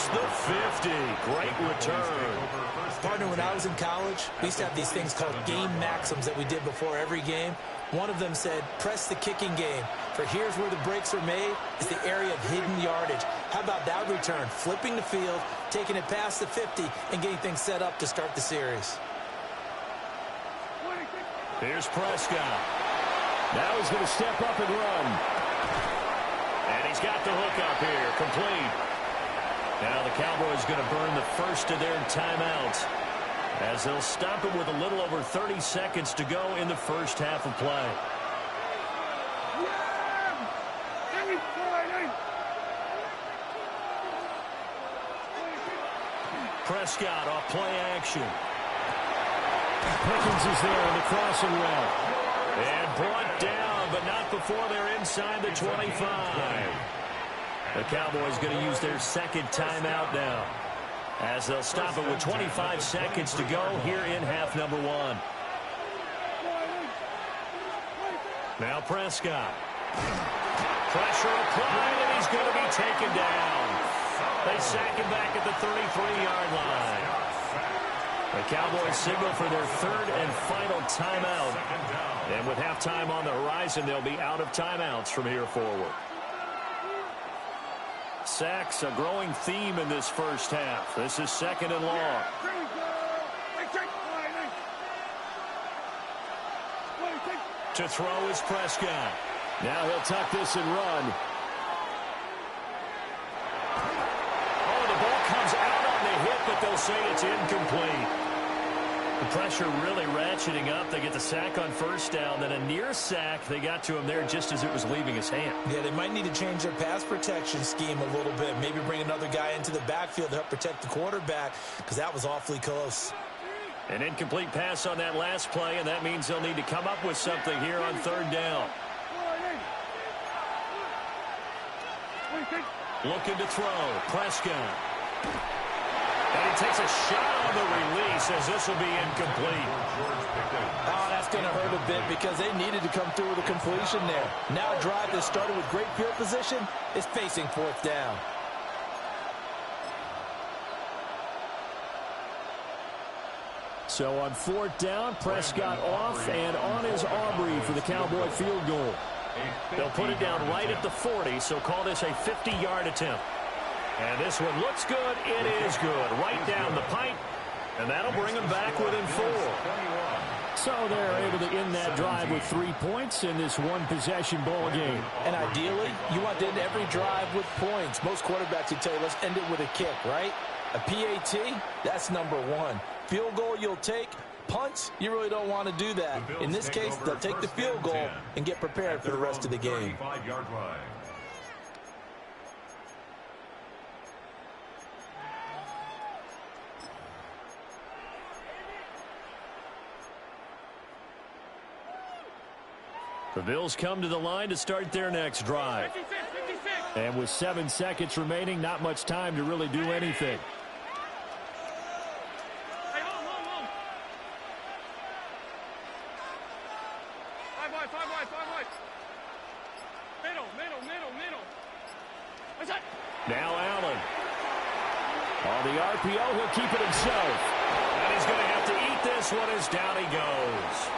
across the 50. Great return. Partner, when I was in college, we used to have these things called game maxims that we did before every game. One of them said, press the kicking game. For here's where the breaks are made, is the area of hidden yardage. How about that return? Flipping the field, taking it past the 50, and getting things set up to start the series. Here's Prescott. Now he's going to step up and run. And he's got the hook up here, complete. Now the Cowboys going to burn the first of their timeouts, as they'll stop it with a little over 30 seconds to go in the first half of play. Prescott off play action. Pickens is there in the crossing route. And brought down, but not before they're inside the 25. The Cowboys going to use their second timeout now, as they'll stop it with 25 seconds to go here in half number one. Now Prescott. Pressure applied, and he's going to be taken down. They sack him back at the 33-yard line. The Cowboys signal for their third and final timeout. And with halftime on the horizon, they'll be out of timeouts from here forward. Sacks, a growing theme in this first half. This is second and long. To throw is Prescott. Now he'll tuck this and run. Oh, the ball comes out on the hit, but they'll say it's incomplete. The pressure really ratcheting up. They get the sack on first down, then a near sack. They got to him there just as it was leaving his hand. Yeah, they might need to change their pass protection scheme a little bit. Maybe bring another guy into the backfield to help protect the quarterback, because that was awfully close. An incomplete pass on that last play, and that means they'll need to come up with something here on third down. Looking to throw. Prescott. And he takes a shot on the release, as this will be incomplete. Oh, that's going to hurt a bit, because they needed to come through with a completion there. Now a drive that started with great field position is facing fourth down. So on fourth down, Prescott off and on is Aubrey for the Cowboy field goal. They'll put it down right at the 40, so call this a 50-yard attempt. And this one looks good. It is good. Right down the pipe. And that'll bring them back within 4. So they're able to end that drive with 3 points in this one-possession ball game. And ideally, you want to end every drive with points. Most quarterbacks would tell you, let's end it with a kick, right? A PAT, that's number 1. Field goal you'll take. Punts, you really don't want to do that. In this case, they'll take the field goal and get prepared for the rest of the game. The Bills come to the line to start their next drive. And with 7 seconds remaining, not much time to really do anything. Now Allen. On the RPO, he'll keep it himself. And he's going to have to eat this one as down he goes.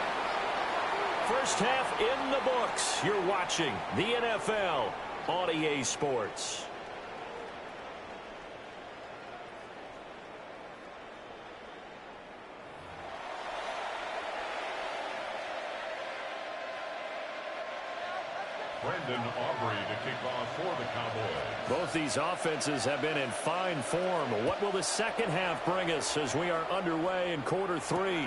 First half in the books. You're watching the NFL on EA Sports. Brandon Aubrey to kick off for the Cowboys. Both these offenses have been in fine form. What will the second half bring us as we are underway in quarter 3?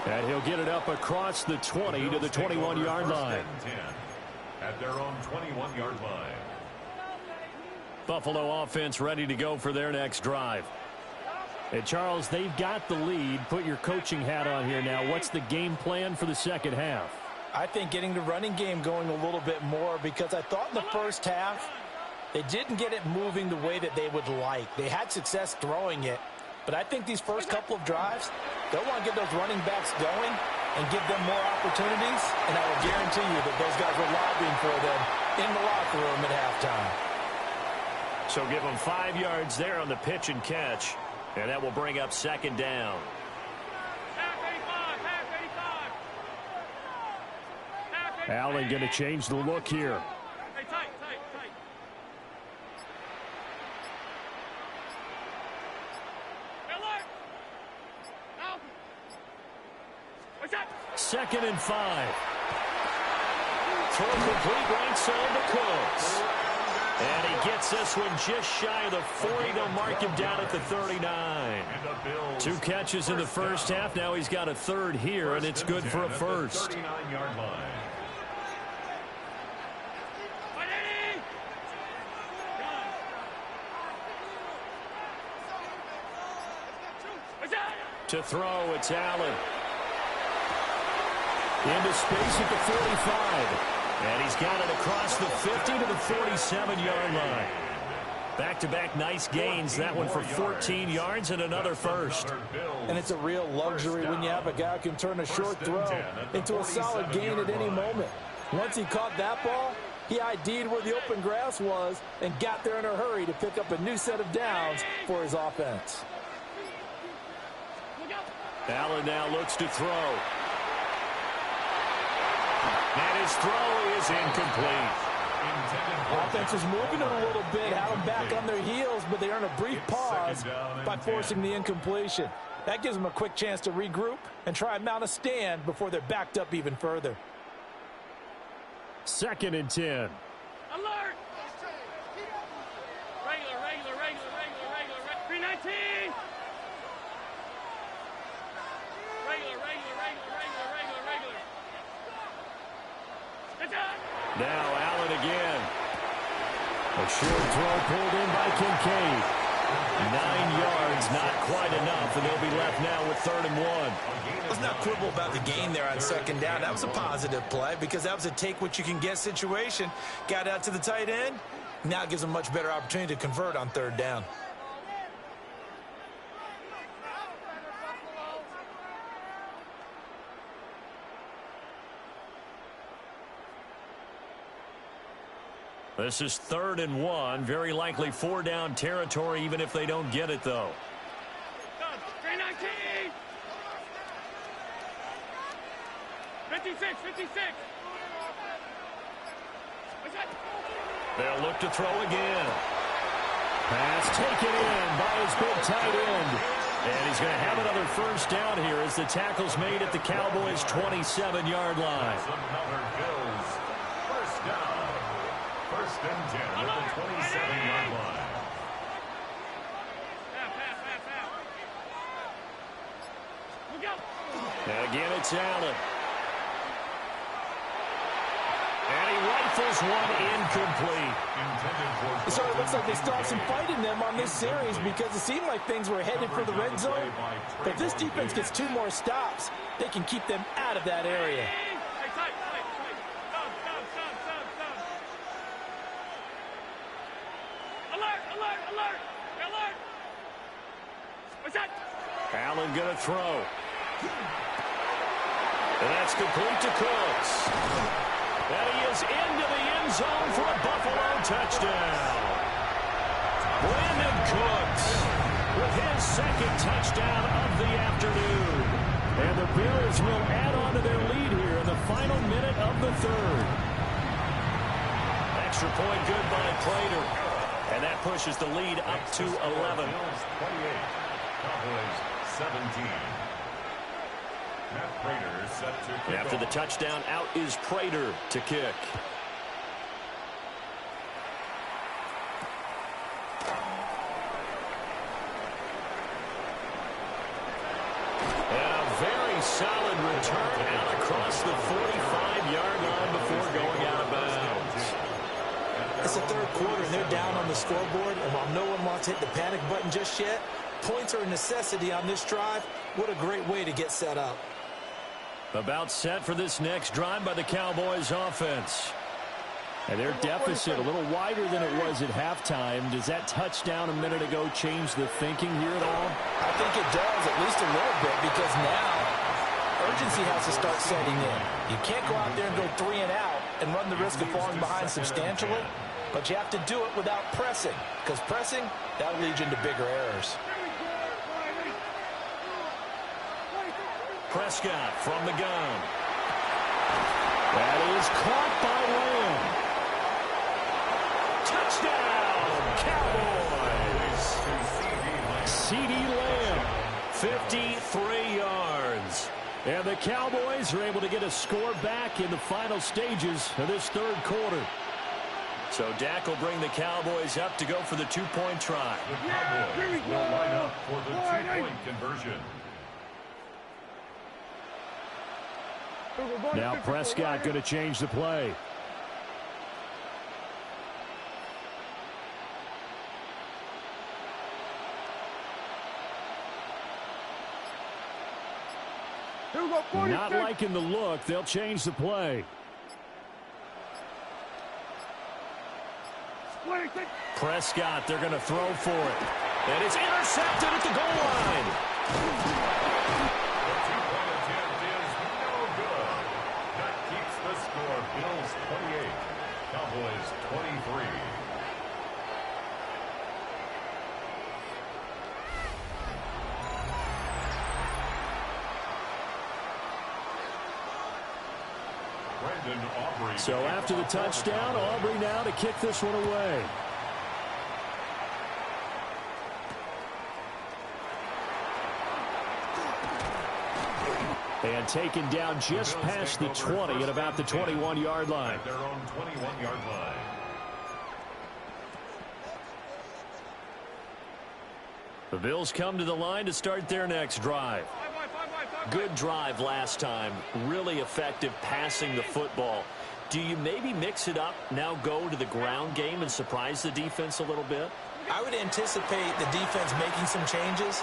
And he'll get it up across the 20 to the 21-yard line. At their own 21-yard line. Buffalo offense ready to go for their next drive. Hey, Charles, they've got the lead. Put your coaching hat on here now. What's the game plan for the second half? I think getting the running game going a little bit more, because I thought in the first half they didn't get it moving the way that they would like. They had success throwing it, but I think these first couple of drives, they'll want to get those running backs going and give them more opportunities, and I will guarantee you that those guys were lobbying for them in the locker room at halftime. So give him 5 yards there on the pitch and catch, and that will bring up second down. Allen going to change the look here. Second and 5. Throw complete right side to Cooks. And he gets this one just shy of the 40. They'll mark him down at the 39. 2 catches in the first half. Now he's got a third here, and it's good for a first. 39-yard line. To throw, it's Allen. Into space at the 45. And he's got it across the 50 to the 47-yard line. Back-to-back nice gains. That one for 14 yards and another first. And it's a real luxury when you have a guy who can turn a short throw into a solid gain at any moment. Once he caught that ball, he ID'd where the open grass was and got there in a hurry to pick up a new set of downs for his offense. Allen now looks to throw. And his throw is incomplete. Offense was moving it a little bit, had them back on their heels, but they earn a brief pause by forcing the incompletion. That gives them a quick chance to regroup and try and mount a stand before they're backed up even further. Second and 10. Alert! Regular. 319! Regular. Now Allen again. A short throw pulled in by Kincaid. 9 yards, not quite enough, and they'll be left now with 3rd and 1. Let's not quibble about the gain there on second down. That was a positive play because that was a take-what-you-can-get situation. Got out to the tight end. Now it gives them a much better opportunity to convert on 3rd down. This is 3rd and 1. Very likely 4-down territory, even if they don't get it, though. 319! 56! They'll look to throw again. Pass taken in by his big tight end. And he's going to have another first down here as the tackle's made at the Cowboys' 27-yard line. First down. First and 10 at the 27-yard line. And again, it's Allen. And he rifles one incomplete. It sort of looks like they start some fight in them on this series because it seemed like things were headed for the red zone. But if this defense gets 2 more stops, they can keep them out of that area. Allen going to throw. And that's complete to Cooks. And he is into the end zone for a Buffalo touchdown. Brandon Cooks with his 2nd touchdown of the afternoon. And the Bears will add on to their lead here in the final minute of the 3rd. Extra point good by Prater. And that pushes the lead up to 11. Cowboys 17. Matt Prater set to kick After the touchdown, out is Prater to kick. And a very solid return out across the 45-yard line before going out of bounds. It's the 3rd quarter, and they're down on the scoreboard. And while no one wants to hit the panic button just yet, points are a necessity on this drive. What a great way to get set up. About set for this next drive by the Cowboys offense. And their deficit a little wider than it was at halftime. Does that touchdown a minute ago change the thinking here at all? I think it does, at least a little bit, because now urgency has to start setting in. You can't go out there and go 3 and out and run the risk of falling behind substantially, but you have to do it without pressing, because pressing, that'll lead you into bigger errors. Prescott from the gun. That is caught by Lamb. Touchdown, Cowboys. CD Lamb, 53 yards. And the Cowboys are able to get a score back in the final stages of this third quarter. So Dak will bring the Cowboys up to go for the two-point try. The Cowboys will line up for the two-point conversion. Now Prescott going to change the play. Not liking the look. They'll change the play. Prescott, they're going to throw for it. And it's intercepted at the goal line. The two-point attempt is no good. That keeps the score. Bills 28, Cowboys 23. So after the touchdown, Aubrey now to kick this one away. And taken down just past the 20 at about the 21-yard line. Their own 21-yard line. The Bills come to the line to start their next drive. Good drive last time. Really effective passing the football. Do you maybe mix it up, now go to the ground game and surprise the defense a little bit? I would anticipate the defense making some changes,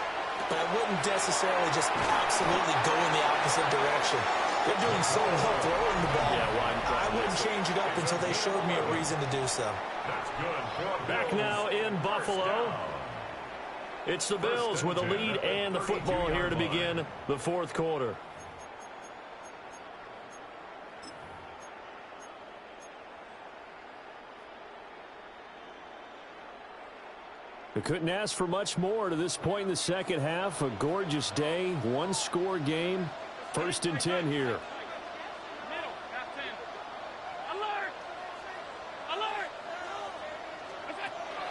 but I wouldn't necessarily just absolutely go in the opposite direction. They're doing so well throwing the ball. I wouldn't change it up until they showed me a reason to do so. That's good. Back now in Buffalo. It's the Bills with a lead and the football here to begin the fourth quarter. They couldn't ask for much more to this point in the second half. A gorgeous day, one-score game. 1st and 10 here.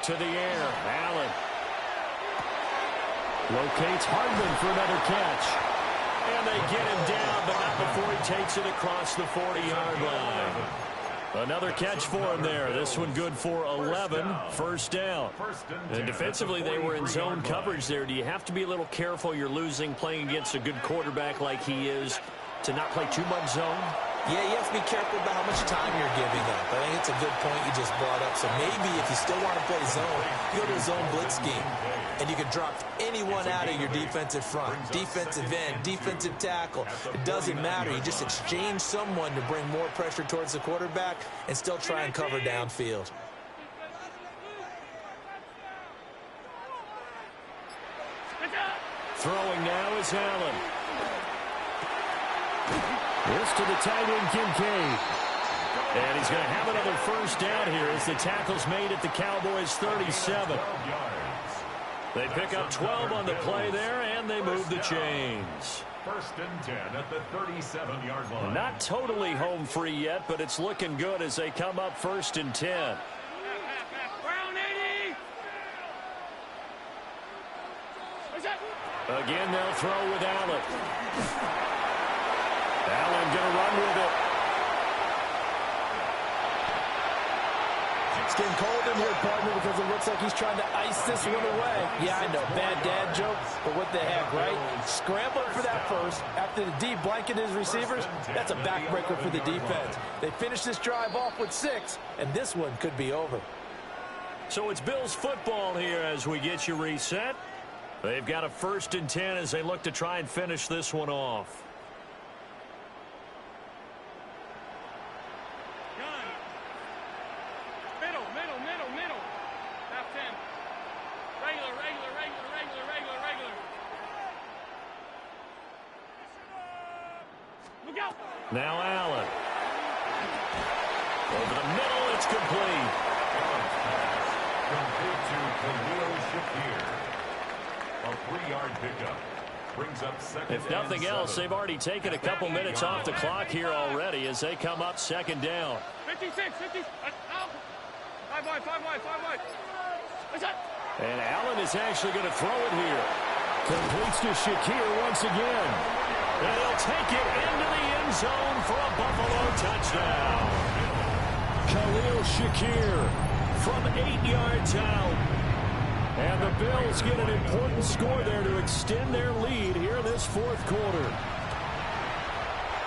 To the air, Allen. Locates Hardman for another catch. And they get him down, but not before he takes it across the 40-yard line. Another catch for him there. This one good for 11. First down. And defensively, they were in zone coverage there. Do you have to be a little careful you're losing playing against a good quarterback like he is to not play too much zone? Yeah, you have to be careful about how much time you're giving up. I think it's a good point you just brought up. So maybe if you still want to play zone, you go to a zone blitz scheme. And you can drop anyone out of your defensive front. Defensive end, defensive tackle. It doesn't matter. You just exchange someone to bring more pressure towards the quarterback and still try and cover downfield. Throwing now is Allen. This to the tight end, Kincaid. And he's going to have another first down here as the tackle's made at the Cowboys' 37. They pick up 12 on the play there, and they move the chains. 1st and 10 at the 37-yard line. Not totally home free yet, but it's looking good as they come up 1st and 10. Again, they'll throw with Allen. Allen going to run with it. It's getting cold in here, partner, because it looks like he's trying to ice this one away. Yeah, I know, bad dad joke, but what the heck, right? Scrambling for that first after the D blanketed his receivers. That's a backbreaker for the defense. They finish this drive off with 6, and this one could be over. So it's Bills football here as we get you reset. They've got a 1st and 10 as they look to try and finish this one off. Now Allen. Over the middle, it's complete. Complete to Khalil Shakir. A 3-yard pickup. Brings up second. If nothing else, they've already taken a couple minutes off the clock here already as they come up second down. 56, 50. Out. 5 wide, 5 wide, 5 wide. What's that? And Allen is actually going to throw it here. Completes to Shakir once again. And he'll take it into the end zone for a Buffalo touchdown. Khalil Shakir from 8 yards out. And the Bills get an important score there to extend their lead here in this fourth quarter.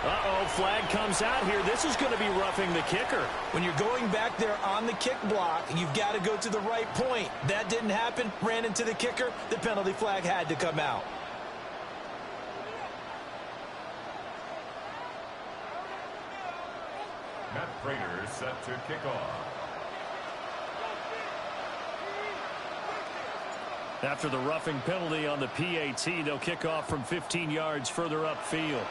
Uh-oh, flag comes out here. This is going to be roughing the kicker. When you're going back there on the kick block, you've got to go to the right point. That didn't happen. Ran into the kicker. The penalty flag had to come out. Matt Prater set to kick off. After the roughing penalty on the PAT, they'll kick off from 15 yards further upfield.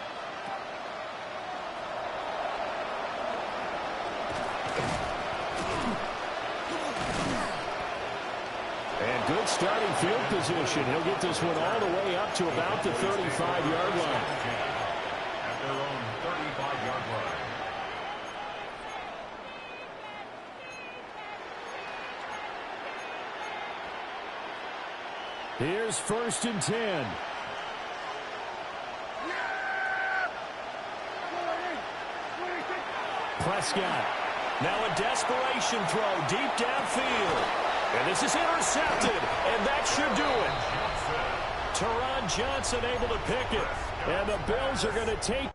And good starting field position. He'll get this one all the way up to about the 35-yard line. At their own 35-yard line. Here's 1st and 10. Prescott. Now a desperation throw deep downfield. And this is intercepted. And that should do it. Teron Johnson able to pick it. And the Bills are going to take.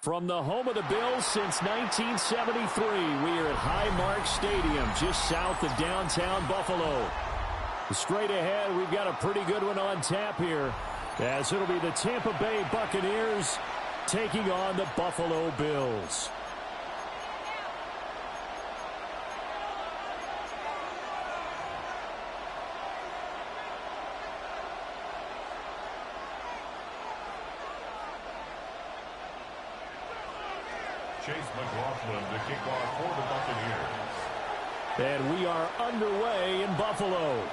From the home of the Bills since 1973, we are at Highmark Stadium, just south of downtown Buffalo. Straight ahead, we've got a pretty good one on tap here, as it'll be the Tampa Bay Buccaneers taking on the Buffalo Bills. Chase McLaughlin to kick off for the Buccaneers. And we are underway in Buffalo.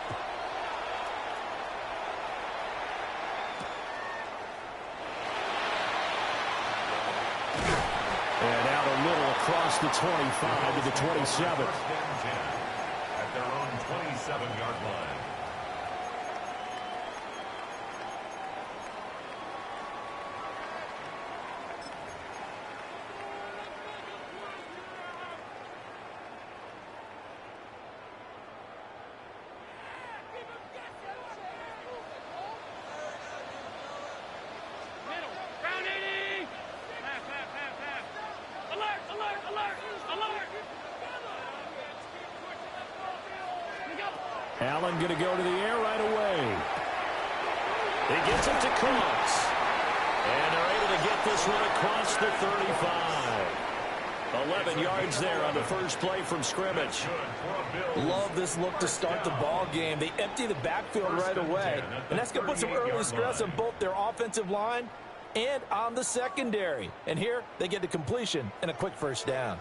And out a little across the 25 to the 27. At their own 27-yard line. Allen going to go to the air right away. He gets it to Cox. And they're able to get this one across the 35. 11 yards there on the first play from scrimmage. Love this look to start the ball game. They empty the backfield right away, and that's going to put some early stress on both their offensive line and on the secondary. And here they get the completion and a quick first down.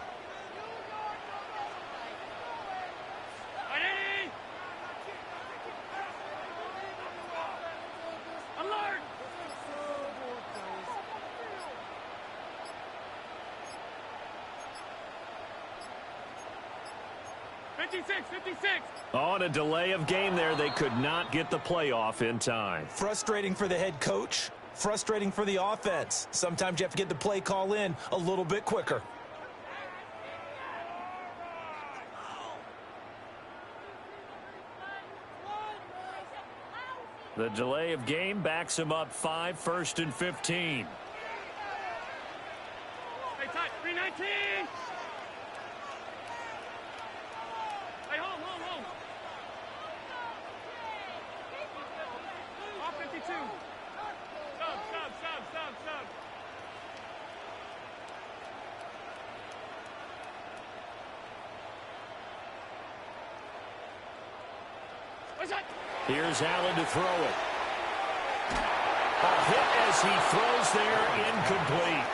Alert! 56. On a delay of game there, they could not get the playoff in time. Frustrating for the head coach, frustrating for the offense. Sometimes you have to get the play call in a little bit quicker. The delay of game backs him up 5, 1st and 15. Hey, tight. 319. Hey, hold. Off 52. Sub. What's that? Here's Allen to throw it. A hit as he throws there, incomplete.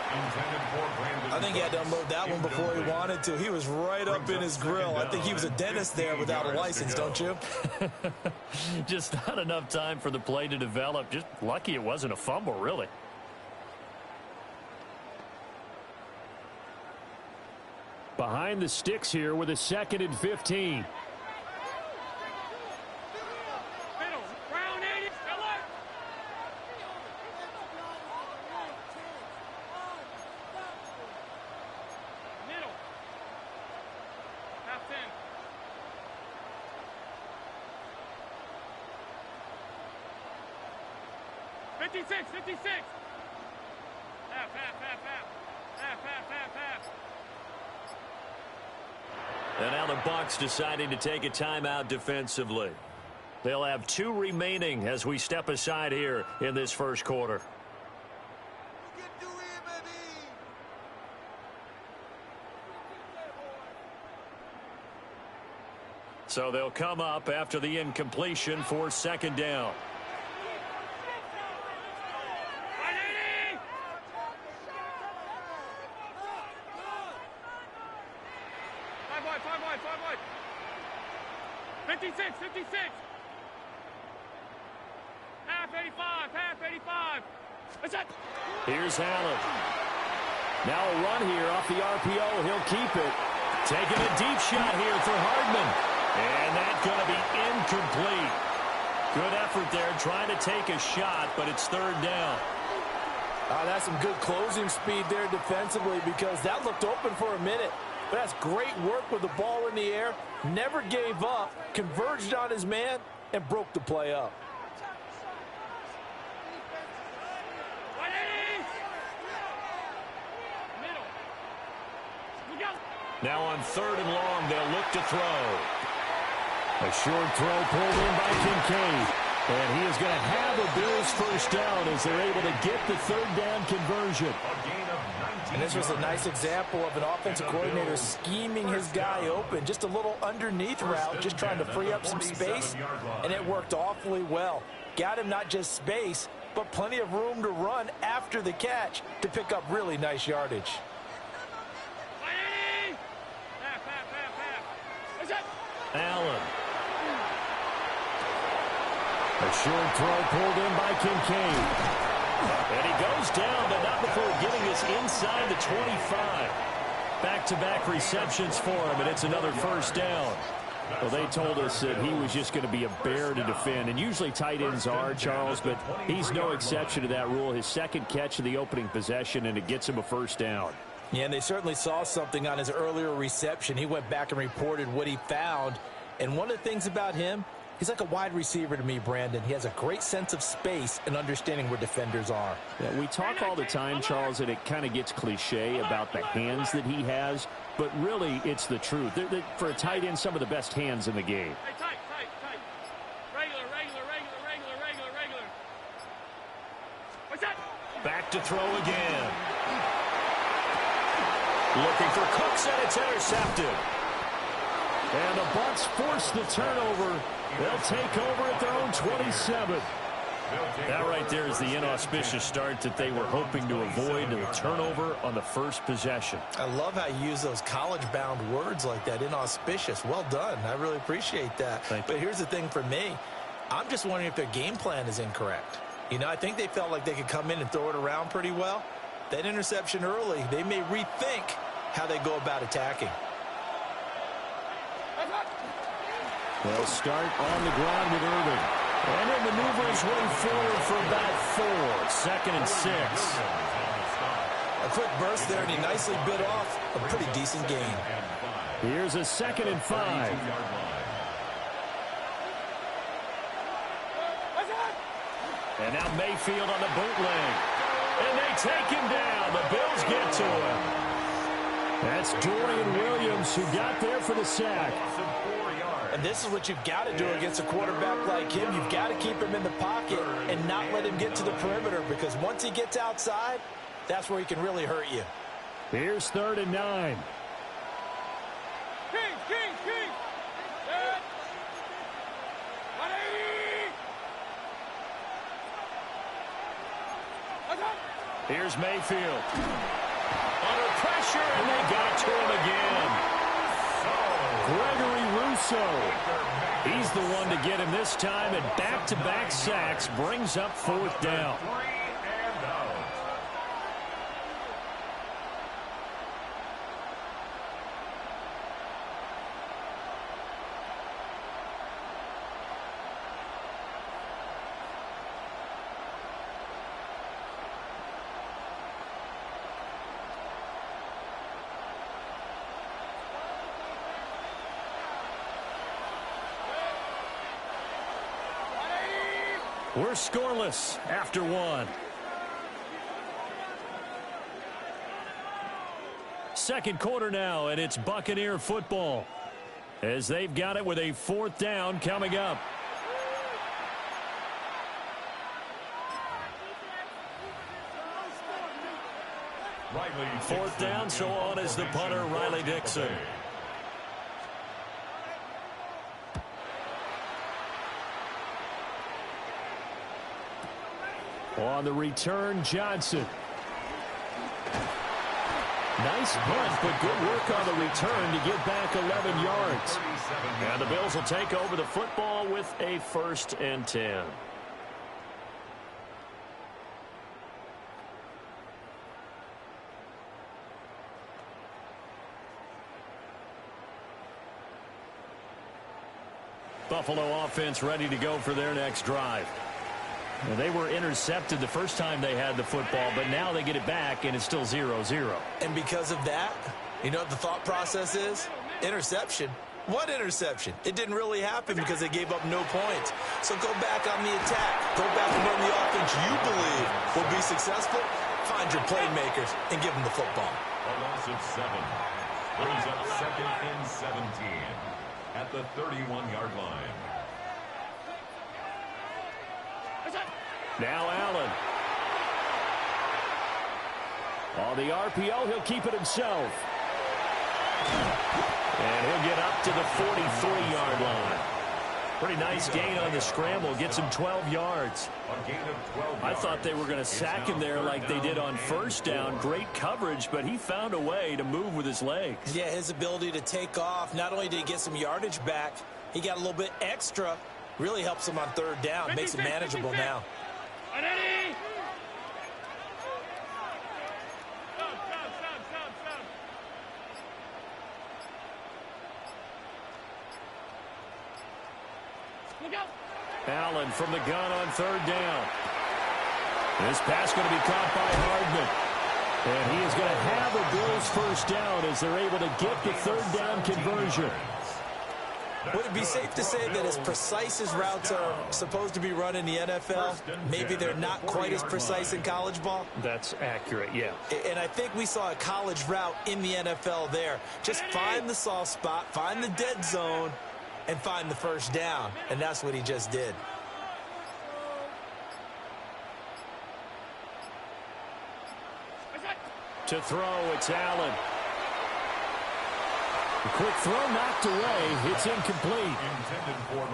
I think he had to unload that one before he wanted to. He was right up in his grill. I think he was a dentist there without a license, don't you? Just not enough time for the play to develop. Just lucky it wasn't a fumble, really. Behind the sticks here with a 2nd and 15. And now the Bucs deciding to take a timeout defensively. They'll have 2 remaining as we step aside here in this first quarter. So they'll come up after the incompletion for 2nd down. Five wide. 56. Half 85. What's that? Here's Allen. Now a run here off the RPO. He'll keep it. Taking a deep shot here for Hardman. And that's going to be incomplete. Good effort there trying to take a shot, but it's 3rd down. That's some good closing speed there defensively because that looked open for a minute. But that's great work with the ball in the air. Never gave up, converged on his man, and broke the play up. Now on 3rd and long, they'll look to throw. A short throw pulled in by Kincaid. And he is going to have a Bills first down as they're able to get the 3rd down conversion. And this was a nice example of an offensive coordinator scheming his guy open. Just a little underneath route, just trying to free up some space. And it worked awfully well. Got him not just space, but plenty of room to run after the catch to pick up really nice yardage. Allen. A short throw pulled in by Kincaid. And he goes down, but not before getting this inside the 25. Back-to-back receptions for him, and it's another first down. Well, they told us that he was just going to be a bear to defend, and usually tight ends are, Charles, but he's no exception to that rule. His 2nd catch of the opening possession, and it gets him a first down. Yeah, and they certainly saw something on his earlier reception. He went back and reported what he found. And one of the things about him, He's like a wide receiver to me, Brandon. He has a great sense of space and understanding where defenders are. Yeah, we talk all the time, Charles, and it kind of gets cliche about the hands that he has, but really it's the truth. For a tight end, some of the best hands in the game. Hey, tight. Regular. What's that? Back to throw again. Looking for Cooks, and it's intercepted. And the Bucs force the turnover. They'll take over at their own 27. That right there is the inauspicious start that they were hoping to avoid, the turnover on the first possession. I love how you use those college-bound words like that, inauspicious. Well done. I really appreciate that. But here's the thing for me. I'm just wondering if their game plan is incorrect. You know, I think they felt like they could come in and throw it around pretty well. That interception early, they may rethink how they go about attacking. They'll start on the ground with Irvin. And he'll maneuver his way forward for about 4. 2nd and 6. A quick burst there, and he nicely bit off a pretty decent gain. Here's a 2nd and 5. And now Mayfield on the bootleg. And they take him down. The Bills get to him. That's Dorian Williams who got there for the sack. And this is what you've got to do against a quarterback like him. You've got to keep him in the pocket and not let him get to the perimeter, because once he gets outside, that's where he can really hurt you. Here's 3rd and 9. King. Set. 180. Here's Mayfield. Under pressure, and they got to him again. Gregory Rousseau. He's the one to get him this time, and back-to-back sacks brings up 4th down. We're scoreless after 1. Second quarter now, and it's Buccaneer football as they've got it with a 4th down coming up. Riley 4th down, so on is the punter, Riley Dixon. On the return, Johnson. Nice punt, but good work on the return to get back 11 yards. And the Bills will take over the football with a 1st and 10. Buffalo offense ready to go for their next drive. And they were intercepted the first time they had the football, but now they get it back, and it's still 0-0. And because of that, you know what the thought process is? Interception. What interception? It didn't really happen because they gave up no points. So go back on the attack. Go back and run the offense you believe will be successful. Find your playmakers and give them the football. A loss of 7. Brings up 2nd and 17 at the 31-yard line. Now Allen. On the RPO, he'll keep it himself. And he'll get up to the 43-yard line. Pretty nice gain on the scramble. Gets him 12 yards. A gain of 12 yards. I thought they were going to sack him there like they did on 1st down. Great coverage, but he found a way to move with his legs. Yeah, his ability to take off. Not only did he get some yardage back, he got a little bit extra. Really helps him on 3rd down. Makes it manageable now. 180. Look out. Allen from the gun on 3rd down. This pass going to be caught by Hardman. And he is going to have a Bills 1st down as they're able to get the 3rd down conversion. Would it be safe to say that as precise as routes are supposed to be run in the NFL, maybe they're not quite as precise in college ball? That's accurate, yeah. And I think we saw a college route in the NFL there. Just find the soft spot, find the dead zone, and find the first down. And that's what he just did. To throw, it's Allen. A quick throw knocked away. It's incomplete.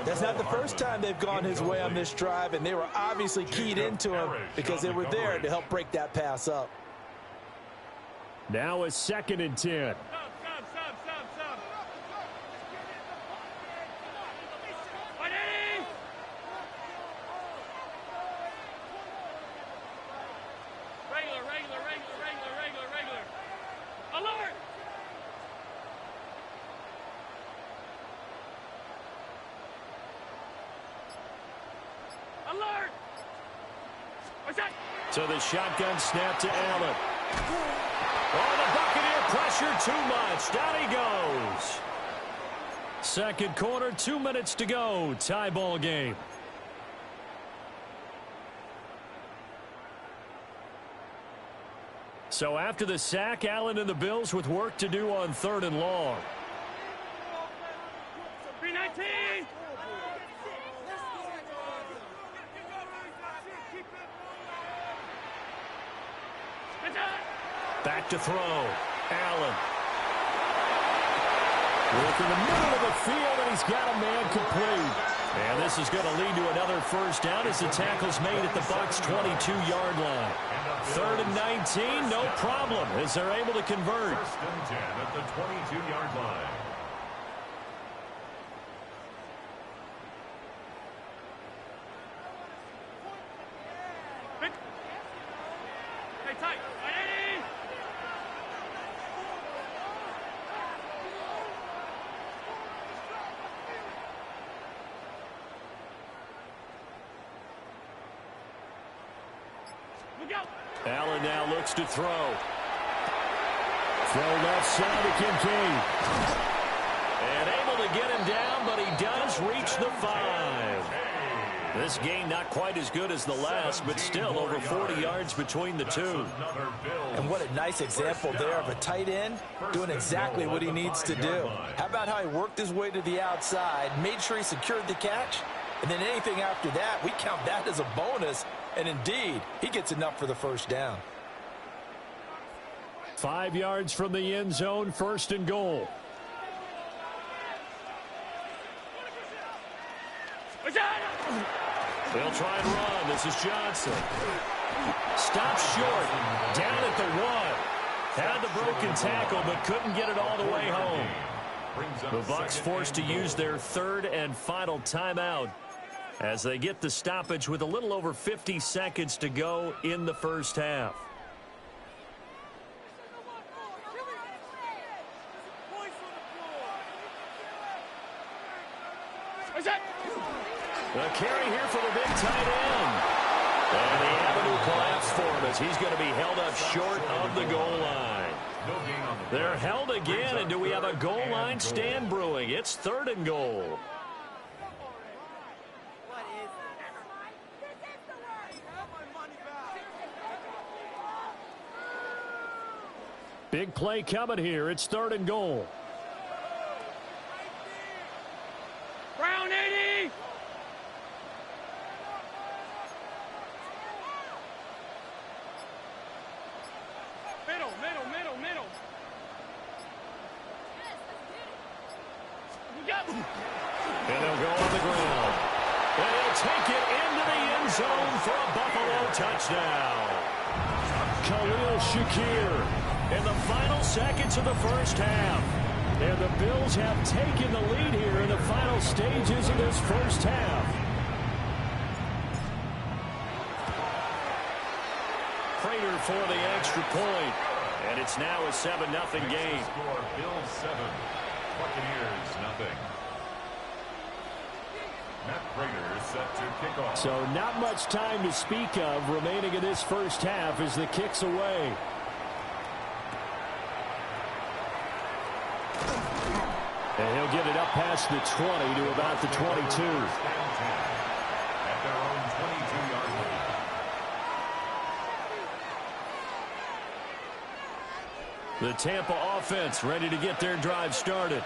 That's not the first time they've gone his way on this drive, and they were obviously keyed into him because they were there to help break that pass up. Now a 2nd and 10. So the shotgun snap to Allen. Oh, the Buccaneer pressure too much. Down he goes. Second quarter, 2 minutes to go. Tie ball game. So after the sack, Allen and the Bills with work to do on 3rd and long. 319. Back to throw. Allen. Look in the middle of the field, and he's got a man complete. And this is going to lead to another first down as the tackle's made at the Bucs' 22-yard line. 3rd and 19, no problem, as they're able to convert. 1st and 10 at the 22-yard line. Hey, tight. 180. Look out. Allen now looks to throw. Throw left side to Kincaid. And able to get him down, but he does reach the 5. This game not quite as good as the last, but still over 40 yards between the two. And what a nice example there of a tight end doing exactly what he needs to do. How about how he worked his way to the outside, made sure he secured the catch, and then anything after that, we count that as a bonus. And indeed, he gets enough for the first down. 5 yards from the end zone, 1st and goal. They'll try and run. This is Johnson. Stopped short. Down at the 1. Had the broken tackle, but couldn't get it all the way home. The Bucs forced to use their 3rd and final timeout as they get the stoppage with a little over 50 seconds to go in the first half. The carry here for the big tight end. And the avenue collapsed for him as he's going to be held up short of the goal line. They're held again, and do we have a goal line stand brewing? It's 3rd and goal. Big play coming here. It's 3rd and goal. Brown 80. Middle. And they'll go on the ground. And he'll take it into the end zone for a Buffalo touchdown. Khalil Shakir in the final seconds of the first half. And the Bills have taken the lead here in the final stages of this first half. Prater for the extra point. And it's now a 7-0 game. Score, Bills 7, Buccaneers nothing. Matt Prater set to kick off. So not much time to speak of remaining in this first half as the kick's away. And he'll get it up past the 20 to about the 22. At their own 22-yard line. The Tampa offense ready to get their drive started.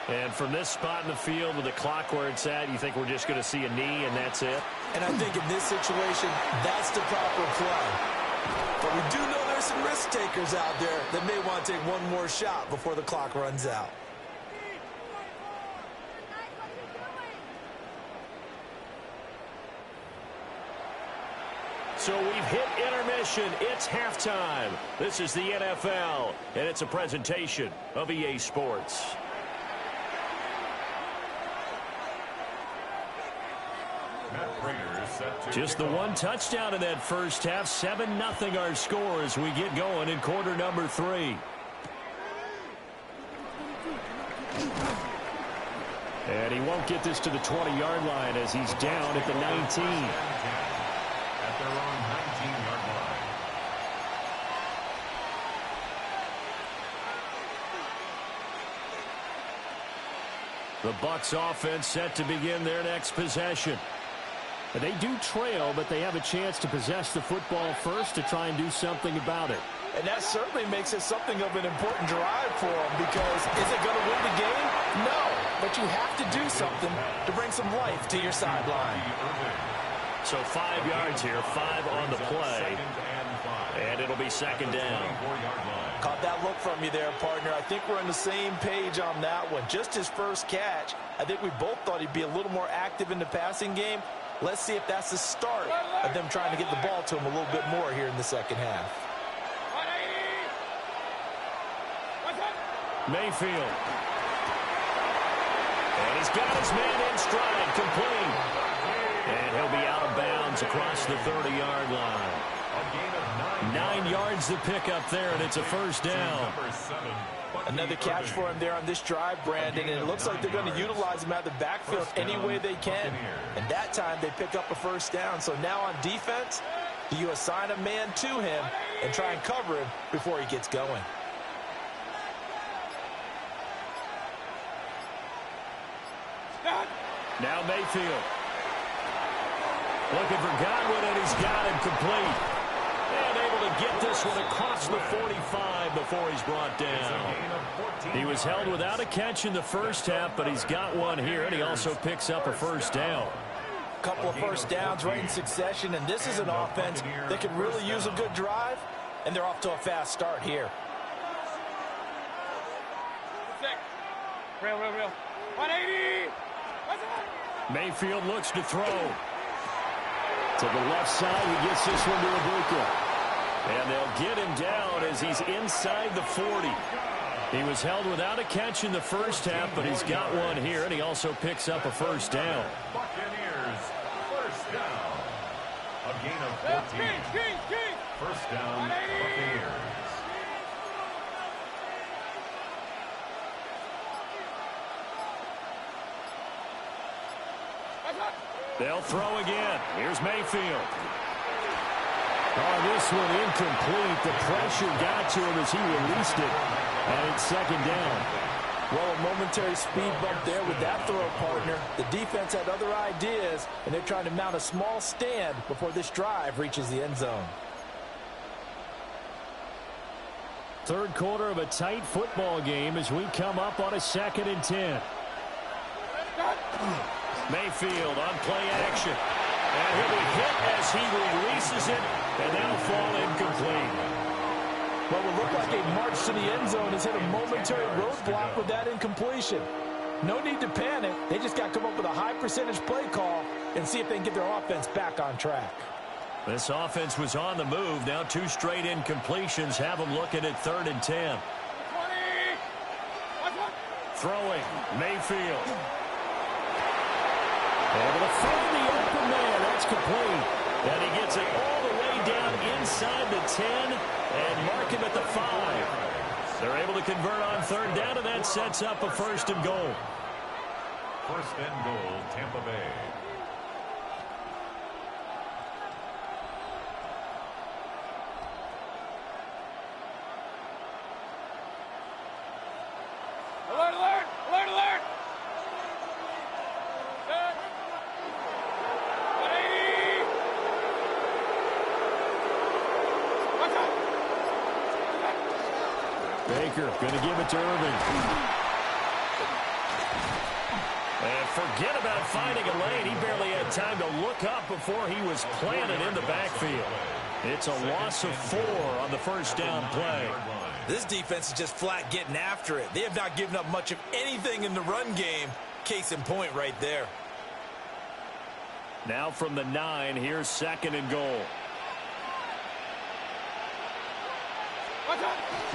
And from this spot in the field with the clock where it's at, you think we're just going to see a knee and that's it? And I think in this situation, that's the proper play. But we do know there's some risk takers out there that may want to take one more shot before the clock runs out. So we've hit intermission. It's halftime. This is the NFL, and it's a presentation of EA Sports. Just the one touchdown in that first half. 7-0 our score as we get going in quarter number 3. And he won't get this to the 20-yard line as he's down at the 19. At their own 19-yard line. The Bucs offense set to begin their next possession. They do trail, but they have a chance to possess the football first to try and do something about it. And that certainly makes it something of an important drive for them, because is it going to win the game? No, but you have to do something to bring some life to your sideline. So 5 yards here, 5 on the play, and it'll be second down. Caught that look from you there, partner. I think we're on the same page on that one. Just his first catch, I think we both thought he'd be a little more active in the passing game. Let's see if that's the start of them trying to get the ball to him a little bit more here in the second half. Mayfield. And he's got his man in stride, complete. And he'll be out of bounds across the 30-yard line. 9 yards to pick up there, and it's a first down. Another catch for him there on this drive, Brandon, and it looks like they're going to utilize him out of the backfield any way they can. And that time they pick up a first down. So now on defense, you assign a man to him and try and cover him before he gets going. Now Mayfield. Looking for Godwin, and he's got him complete. And able to get this one across the 45 before he's brought down. He was held without a catch in the first half, but he's got one here, and he also picks up a first down. A couple of first downs right in succession, and this is an offense that could really use a good drive, and they're off to a fast start here. Real. 180. Mayfield looks to throw. To the left side, he gets this one to Ibuka. And they'll get him down as he's inside the 40. He was held without a catch in the first half, but he's got one here, and he also picks up a first down. Buccaneers, first down. A gain of 14. First down, Buccaneers. They'll throw again. Here's Mayfield. Oh, this one incomplete. The pressure got to him as he released it. And it's second down. Well, a momentary speed bump there with that throw, partner. The defense had other ideas, and they're trying to mount a small stand before this drive reaches the end zone. Third quarter of a tight football game as we come up on a 2nd and 10. Mayfield on play action. And he'll be hit as he releases it, and that'll fall incomplete. What will look like a march to the end zone has hit a momentary roadblock with that incompletion. No need to panic. They just got to come up with a high percentage play call and see if they can get their offense back on track. This offense was on the move. Now 2 straight incompletions have them looking at 3rd and 10. Throwing, Mayfield. Able to find the open man. That's complete. And he gets it all the way down inside the 10 and mark him at the 5. They're able to convert on 3rd down, and that sets up a 1st and goal. 1st and goal, Tampa Bay. Alert! Baker going to give it to Irving. And forget about finding a lane. He barely had time to look up before he was planted in the backfield. It's a loss of 4 on the first down play. This defense is just flat getting after it. They have not given up much of anything in the run game. Case in point right there. Now from the 9, here's 2nd and goal.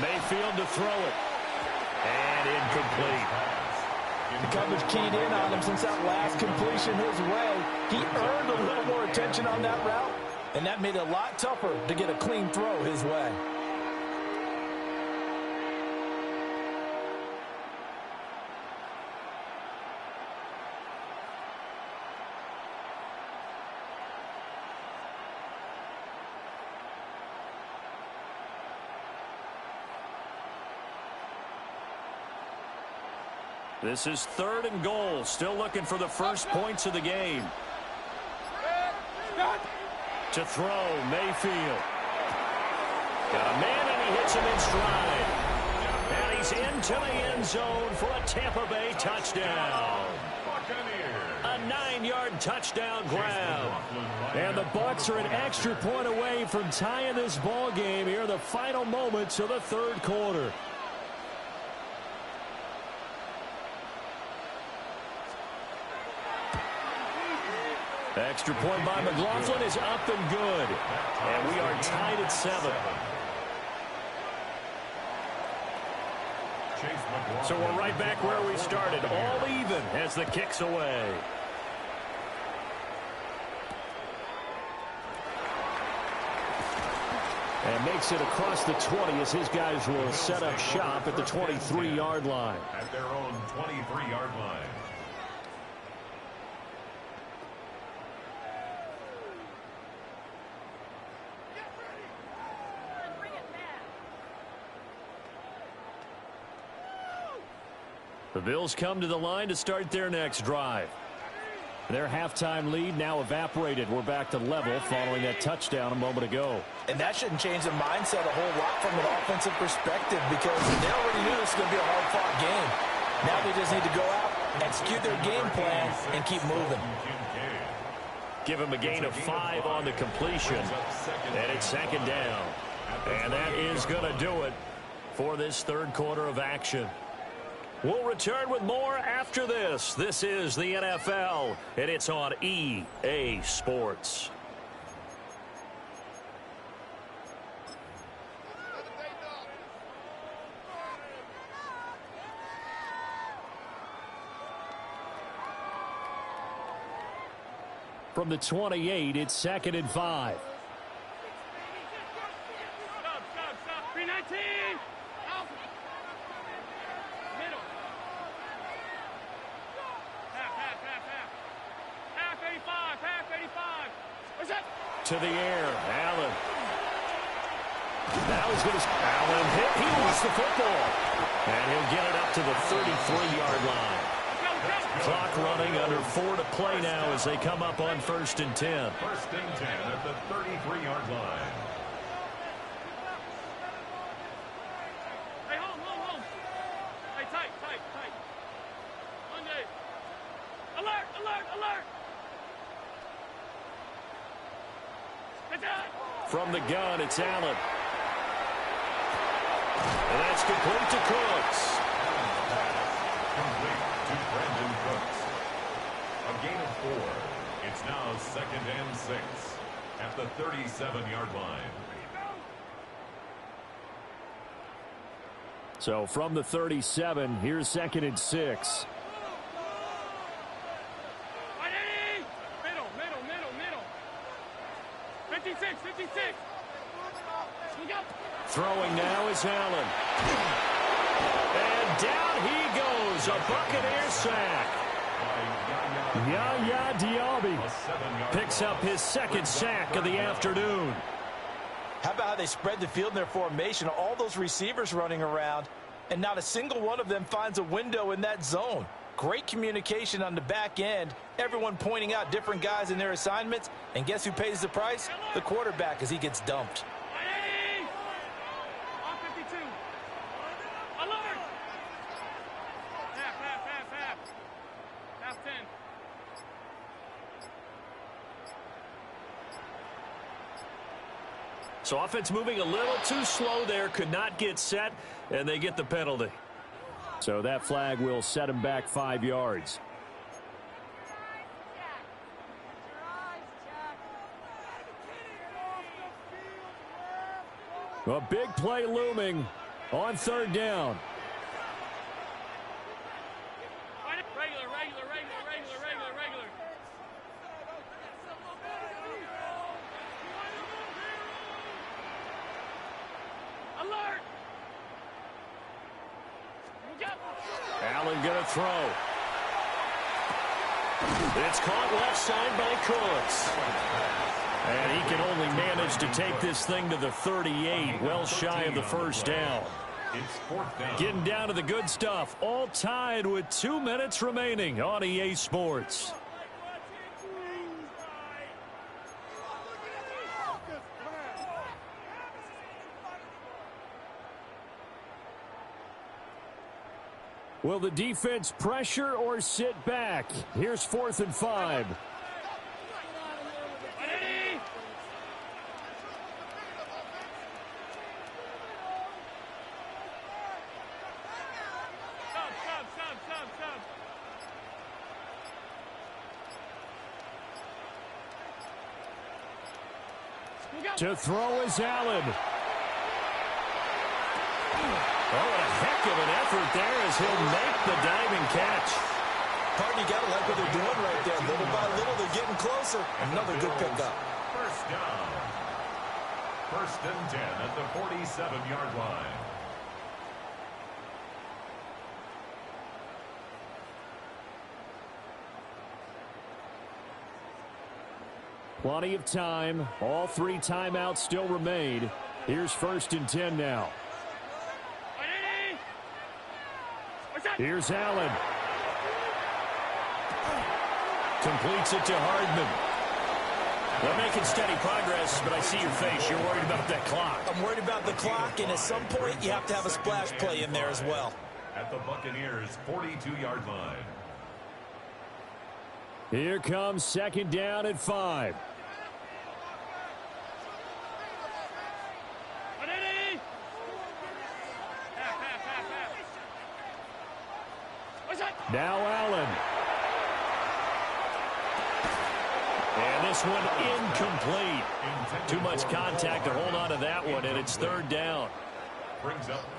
Mayfield to throw it. And incomplete. The coverage keyed in on him since that last completion his way. He earned a little more attention on that route, and that made it a lot tougher to get a clean throw his way. This is 3rd and goal. Still looking for the first points of the game. To throw, Mayfield. Got a man, and he hits him in stride. And he's into the end zone for a Tampa Bay touchdown. A 9-yard touchdown grab. And the Bucs are an extra point away from tying this ball game here in the final moments of the 3rd quarter. Extra point by McLaughlin is up and good. And we are tied at 7. So we're right back where we started. All even as the kick's away. And makes it across the 20 as his guys will set up shop at the 23-yard line. At their own 23-yard line. The Bills come to the line to start their next drive. Their halftime lead now evaporated. We're back to level following that touchdown a moment ago. And that shouldn't change the mindset a whole lot from an offensive perspective because they already knew this was going to be a hard-fought game. Now they just need to go out, execute their game plan, and keep moving. Give him a gain of 5 on the completion. And it's 2nd down. And that is going to do it for this 3rd quarter of action. We'll return with more after this. This is the NFL, and it's on EA Sports. From the 28, it's 2nd and 5. Stop. 319. Out. Middle. Half 85. Where's that? To the air, Allen. Now he's going to... Allen hit. He lost the football. And he'll get it up to the 33-yard line. Clock running, under 4 to play now as they come up on 1st and 10. 1st and 10 at the 33-yard line. Hey, home. Hey, tight. Monday. Alert. From the gun, it's Allen. And that's complete to Cooks. Complete to Brandon Cooks. A gain of 4. It's now 2nd and 6 at the 37-yard line. So from the 37, here's 2nd and 6. Middle. 56. Throwing now is Allen. And down he goes. A Buccaneer sack. Yaya Diaby Picks up his 2nd sack of the afternoon. How about how they spread the field in their formation? All those receivers running around, and not a single one of them finds a window in that zone. Great communication on the back end. Everyone pointing out different guys in their assignments. And guess who pays the price? The quarterback as he gets dumped. So offense moving a little too slow there, could not get set, and they get the penalty. So that flag will set him back 5 yards. A big play looming on 3rd down. Regular. Alert! Allen going to throw. It's caught left side by Cooks. And he can only manage to take this thing to the 38, well shy of the first down. It's 4th down. Getting down to the good stuff, all tied with 2 minutes remaining on EA Sports. Will the defense pressure or sit back? Here's 4th and 5. To throw is Allen. Oh, what a heck of an effort there as he'll make the diving catch. Partner, you got to like what they're doing right there. Little by little, they're getting closer. Another good pickup. First down. 1st and 10 at the 47-yard line. Plenty of time. All 3 timeouts still remain. Here's 1st and 10 now. Here's Allen. Completes it to Hardman. They're making steady progress, but I see your face. You're worried about that clock. I'm worried about the clock, and at some point, you have to have a splash play in there as well. At the Buccaneers' 42-yard line. Here comes 2nd down at 5. Now Allen. And this one incomplete. Too much contact to hold on to that one, and it's 3rd down.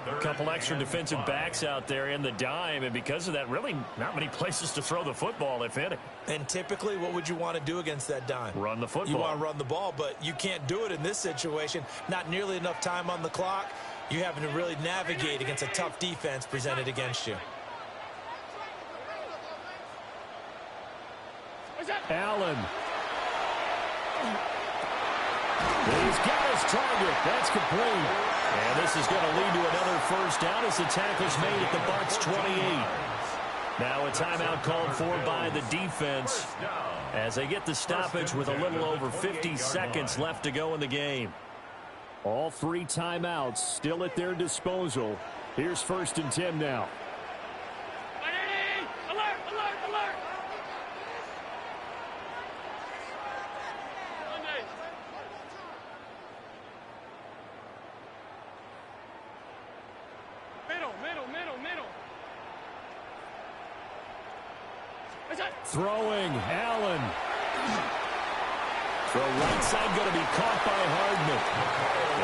A couple extra defensive backs out there in the dime, and because of that, really not many places to throw the football, if any. And typically, what would you want to do against that dime? Run the football. You want to run the ball, but you can't do it in this situation. Not nearly enough time on the clock. You're having to really navigate against a tough defense presented against you. Allen. He's got his target. That's complete. And this is going to lead to another first down as the tackle's made at the Bucs 28. Now a timeout called for by the defense as they get the stoppage with a little over 50 seconds left to go in the game. All 3 timeouts still at their disposal. Here's 1st and 10 now. Middle. Throwing, Allen. Throw right side going to be caught by Hardman.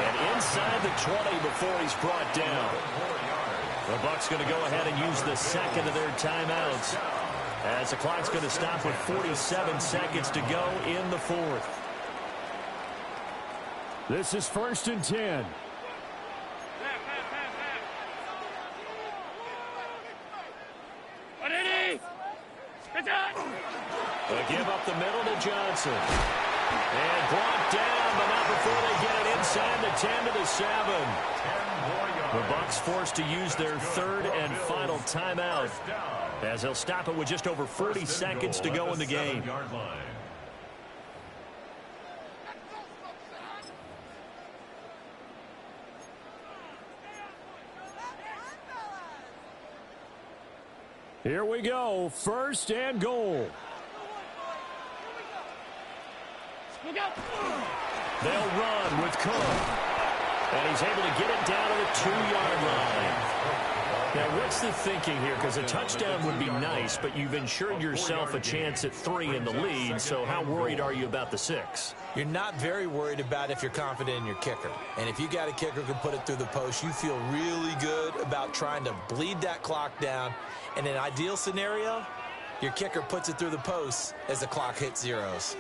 And inside the 20 before he's brought down. The Bucs going to go ahead and use the second of their timeouts as the clock's going to stop with 47 seconds to go in the 4th. This is 1st and 10. They give up the middle to Johnson. And brought down, but not before they get it inside the 10 to the 7. The Bucs forced to use their 3rd and final timeout as they'll stop it with just over 40 seconds to go in the game. Here we go. 1st and goal. They'll run with Cook. And he's able to get it down to the 2-yard line. Now, what's the thinking here? Because a touchdown would be nice, but you've ensured yourself a chance at 3 in the lead, so how worried are you about the 6? You're not very worried about if you're confident in your kicker. And if you got a kicker who can put it through the post, you feel really good about trying to bleed that clock down. In an ideal scenario, your kicker puts it through the post as the clock hits zeros.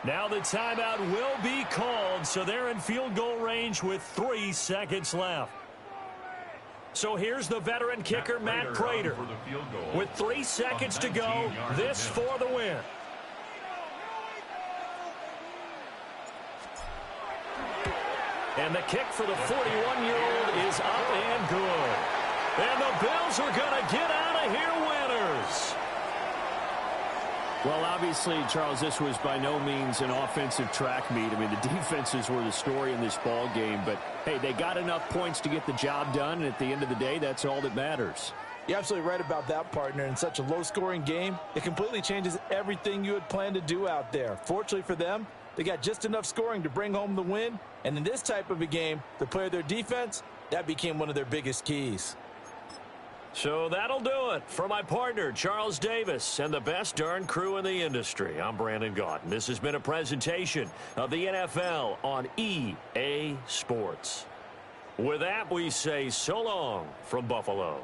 Now the timeout will be called, so they're in field goal range with 3 seconds left. So here's the veteran kicker, Matt Prater. With 3 seconds to go, this for the win. And the kick for the 41-year-old is up and good. And the Bills are going to get out of here winners. Well, obviously, Charles, this was by no means an offensive track meet. I mean, the defenses were the story in this ball game. But, hey, they got enough points to get the job done. And at the end of the day, that's all that matters. You're absolutely right about that, partner. In such a low-scoring game, it completely changes everything you had planned to do out there. Fortunately for them, they got just enough scoring to bring home the win. And in this type of a game, to play their defense, that became one of their biggest keys. So that'll do it for my partner, Charles Davis, and the best darn crew in the industry. I'm Brandon Gaunt. This has been a presentation of the NFL on EA Sports. With that, we say so long from Buffalo.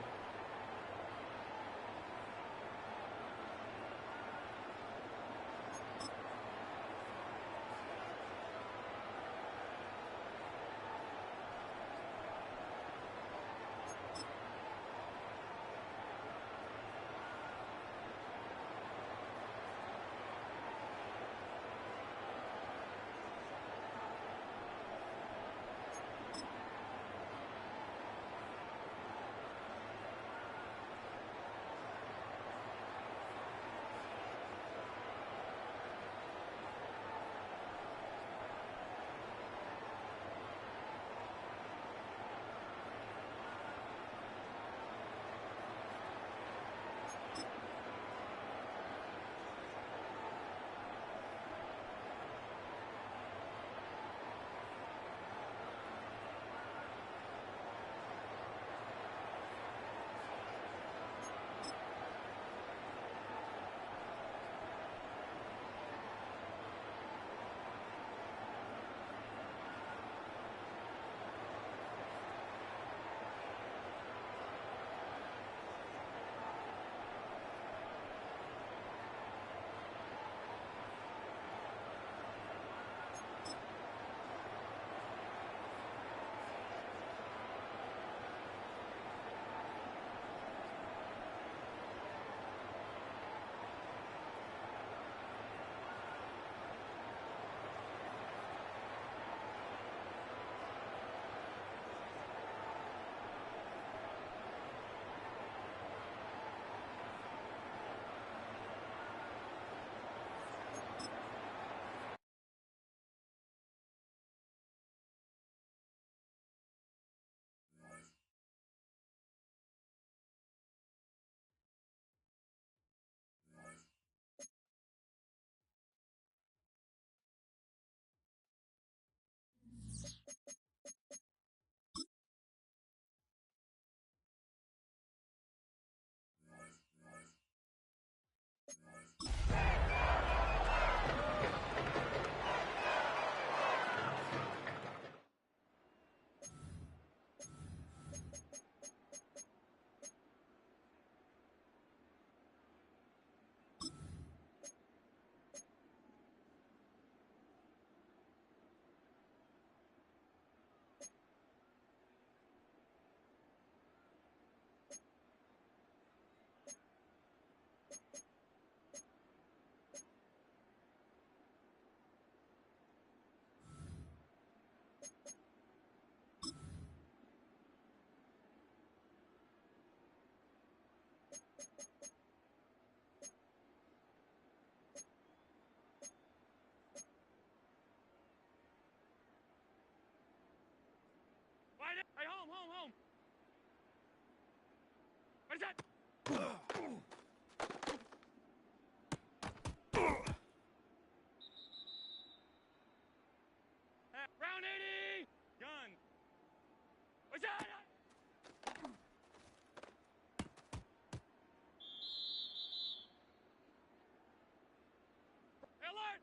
What's that? Round 80. Gun. What's that? Alert!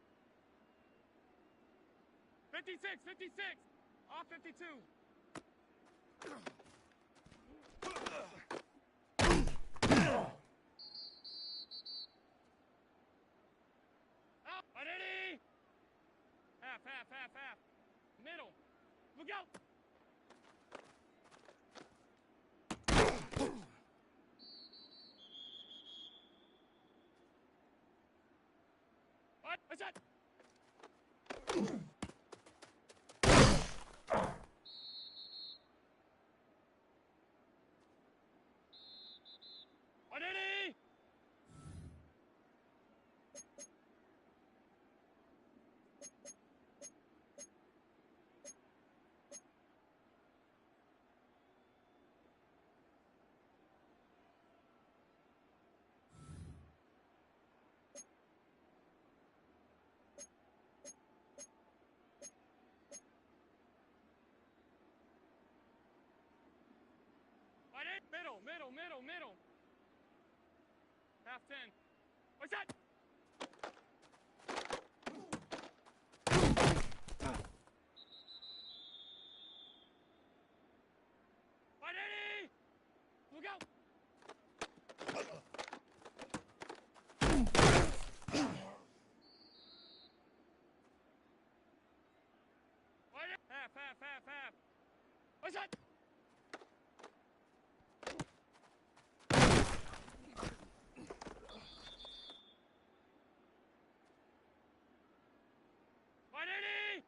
56, 56. Off 52. Out. 180. Half. Middle. Look out. What? What's that? What did he? Middle. Half 10. What's that? What did he? Look out! What? Half. What's that? What did he?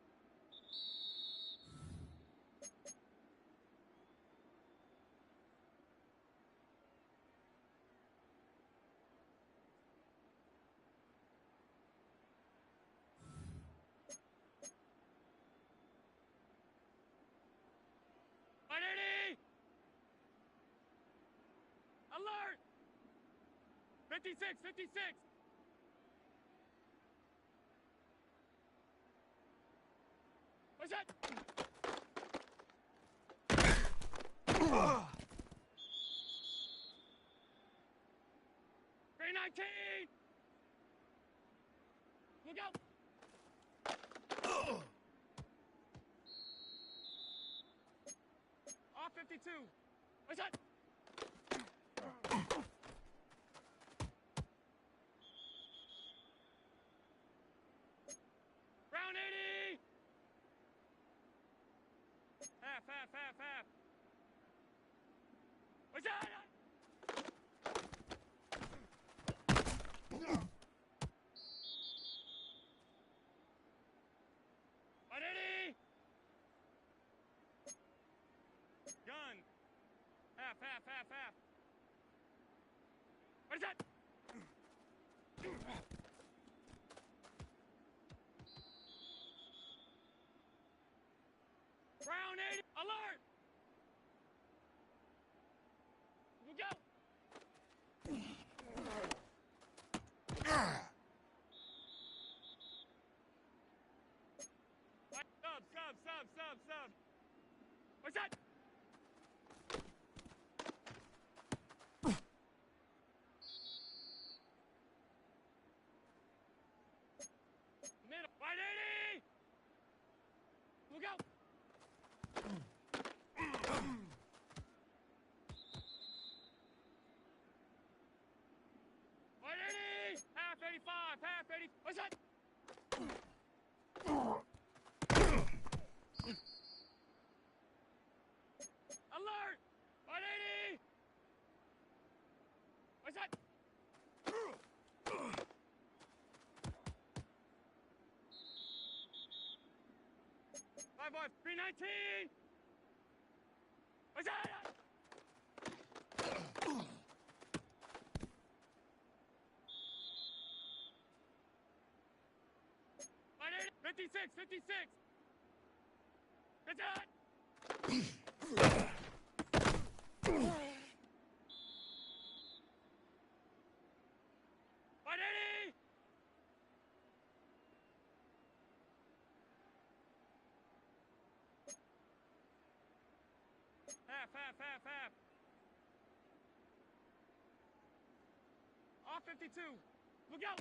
What did he? Alert! 56. What's that? 319. Look out! Off 52. What's that? Round 80. Half. What's that? What did he? Gun. Half. What is that? Round 80. Alert! Look out! Sub. What's that? Middle. 180! Look out! Half 80. What's that? Alert! 180! What's that? 319! What's that? 56. What's that? half. Off 52. Look out.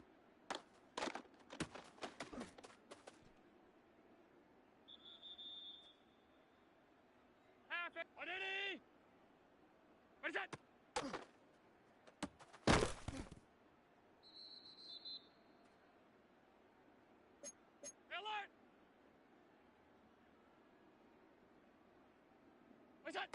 Half it. What did he? What is that? Alert! What is that?